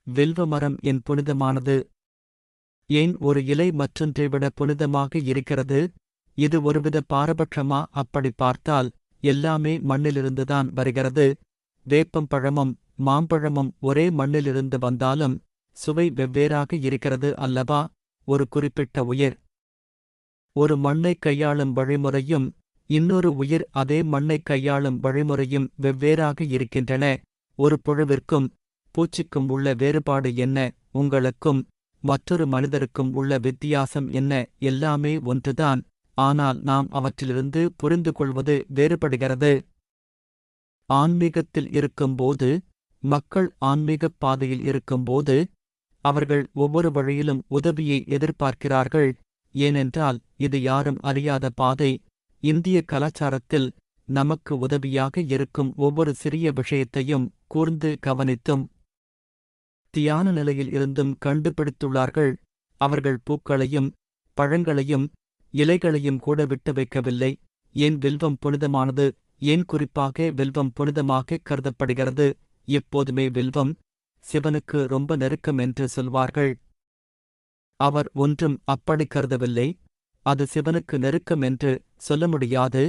வில்வ மரம் என் புனிதமானது. ஏன் ஒரு இலை மற்றொன்றை விட புனிதமாக இருக்கிறது? இது ஒருவித பாரபட்சமா? அப்படி பார்த்தால் எல்லாமே மண்ணிலிருந்துதான் வருகிறது. வேப்பம் பழமும் மாம்பழமும் ஒரே மண்ணிலிருந்து வந்தாலும் சுவை வெவ்வேறாக இருக்கிறது அல்லவா? ஒரு குறிப்பிட்ட உயிர் ஒரு மண்ணைக் கையாளும் வழிமுறையும் இன்னொரு உயிர் அதே மண்ணைக் கையாளும் வழிமுறையும் வெவ்வேறாக இருக்கின்றன. ஒரு புழுவிற்கும் பூச்சிக்கும் உள்ள வேறுபாடு என்ன? உங்களுக்கும் மற்றொரு மனிதருக்கும் உள்ள வித்தியாசம் என்ன? எல்லாமே ஒன்றுதான், ஆனால் நாம் அவற்றிலிருந்து புரிந்து கொள்வது வேறுபடுகிறது. ஆன்மீகத்தில் இருக்கும்போது, மக்கள் ஆன்மீகப் பாதையில் இருக்கும்போது, அவர்கள் ஒவ்வொரு வழியிலும் உதவியை எதிர்பார்க்கிறார்கள். ஏனென்றால் இது யாரும் அறியாத பாதை. இந்திய கலாச்சாரத்தில் நமக்கு உதவியாக இருக்கும் ஒவ்வொரு சிறிய விஷயத்தையும் கூர்ந்து கவனித்தும் தியான நிலையில் இருந்தும் கண்டுபிடித்துள்ளார்கள். அவர்கள் பூக்களையும் பழங்களையும் இலைகளையும் கூட விட்டு வைக்கவில்லை. ஏன் வில்வம் புனிதமானது? ஏன் குறிப்பாக வில்வம் புனிதமாக கருதப்படுகிறது? எப்போதுமே வில்வம் சிவனுக்கு ரொம்ப நெருக்கம் என்று சொல்வார்கள். அவர் ஒன்றும் அப்படி கருதவில்லை. அது சிவனுக்கு நெருக்கம் என்று சொல்ல முடியாது.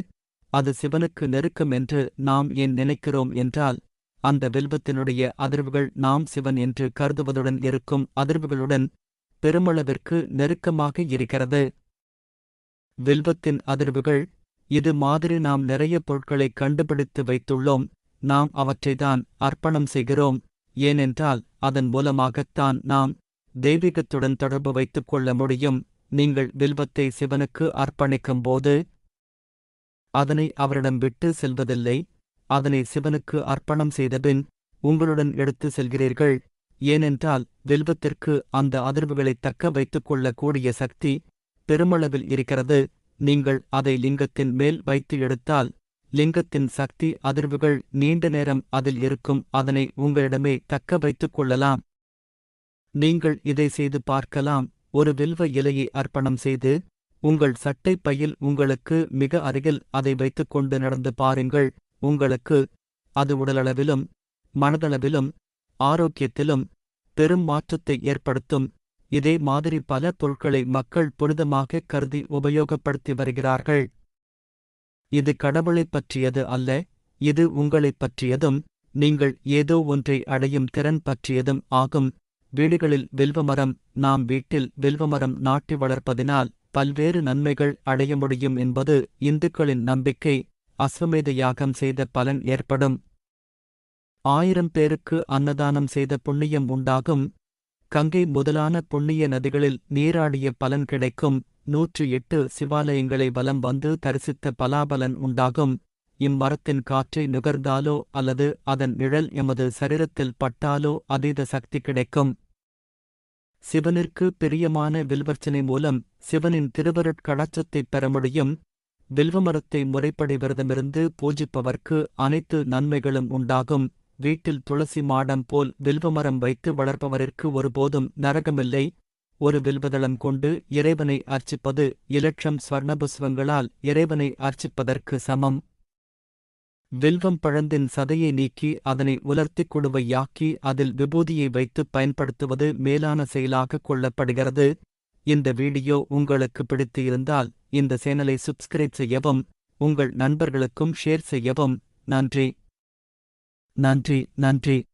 அது சிவனுக்கு நெருக்கம் என்று நாம் ஏன் நினைக்கிறோம் என்றால், அந்த வில்வத்தினுடைய அதிர்வுகள் நாம் சிவன் என்று கருதுவதுடன் இருக்கும் அதிர்வுகளுடன் பெருமளவிற்கு நெருக்கமாக இருக்கிறது. வில்வத்தின் அதிர்வுகள் இது மாதிரி நாம் நிறைய பொருட்களை கண்டுபிடித்து வைத்துள்ளோம். நாம் அவற்றைதான் அர்ப்பணம் செய்கிறோம். ஏனென்றால் அதன் மூலமாகத்தான் நாம் தெய்வீகத்துடன் தொடர்பு வைத்துக் கொள்ள முடியும். நீங்கள் வில்வத்தை சிவனுக்கு அர்ப்பணிக்கும்போது அதனை அவரிடம் விட்டு செல்வதில்லை. அதனை சிவனுக்கு அர்ப்பணம் செய்தபின் உங்களுடன் எடுத்து செல்கிறீர்கள். ஏனென்றால் வில்வத்திற்கு அந்த அதிர்வுகளைத் தக்க வைத்துக் கொள்ளக்கூடிய சக்தி பெருமளவில் இருக்கிறது. நீங்கள் அதை லிங்கத்தின் மேல் வைத்து எடுத்தால் லிங்கத்தின் சக்தி அதிர்வுகள் நீண்ட நேரம் அதில் இருக்கும். அதனை உங்களிடமே தக்க வைத்துக் கொள்ளலாம். நீங்கள் இதை செய்து பார்க்கலாம். ஒரு வில்வ இலையை அர்ப்பணம் செய்து உங்கள் சட்டை பையில் உங்களுக்கு மிக அருகில் அதை வைத்துக்கொண்டு நடந்து பாருங்கள். உங்களுக்கு அது உடலளவிலும் மனதளவிலும் ஆரோக்கியத்திலும் பெரும் மாற்றத்தை ஏற்படுத்தும். இதே மாதிரி பல பொருட்களை மக்கள் புனிதமாக கருதி உபயோகப்படுத்தி வருகிறார்கள். இது கடவுளைப் பற்றியது அல்ல, இது உங்களைப் பற்றியதும் நீங்கள் ஏதோ ஒன்றை அடையும் திறன் பற்றியதும் ஆகும். வீடுகளில் வில்வமரம் நாம் வீட்டில் வில்வமரம் நாட்டி வளர்ப்பதினால் பல்வேறு நன்மைகள் அடைய முடியும் என்பது இந்துக்களின் நம்பிக்கை. அஸ்வமேத யாகம் செய்த பலன் ஏற்படும். 1000 பேருக்கு அன்னதானம் செய்த புண்ணியம் உண்டாகும். கங்கை முதலான புண்ணிய நதிகளில் நீராடிய பலன் கிடைக்கும். 108 சிவாலயங்களை வலம் வந்து தரிசித்த பலாபலன் உண்டாகும். இம்மரத்தின் காற்றை நுகர்ந்தாலோ அல்லது அதன் நிழல் எமது சரீரத்தில் பட்டாலோ அதீத சக்தி கிடைக்கும். சிவனிற்கு பிரியமான வில்வர்ச்சனை மூலம் சிவனின் திருவருட்கடாட்சத்தைப் பெற முடியும். வில்வமரத்தை முறைப்படி விரதமிருந்து பூஜிப்பவர்க்கு அனைத்து நன்மைகளும் உண்டாகும். வீட்டில் துளசி மாடம் போல் வில்வமரம் வைத்து வளர்ப்பவரிற்கு ஒருபோதும் நரகமில்லை. ஒரு வில்வதளம் கொண்டு இறைவனை அர்ச்சிப்பது 1,00,000 ஸ்வர்ணபுஷ்பங்களால் இறைவனை அர்ச்சிப்பதற்கு சமம். வில்வம் பழந்தின் சதையை நீக்கி அதனை உலர்த்திக் குடுவையாக்கி அதில் விபூதியை வைத்துப் பயன்படுத்துவது மேலான செயலாகக் கொள்ளப்படுகிறது. இந்த வீடியோ உங்களுக்கு பிடித்து இருந்தால் இந்த சேனலை சப்ஸ்கிரைப் செய்யவும், உங்கள் நண்பர்களுக்கும் ஷேர் செய்யவும். நன்றி. நன்றி. நன்றி.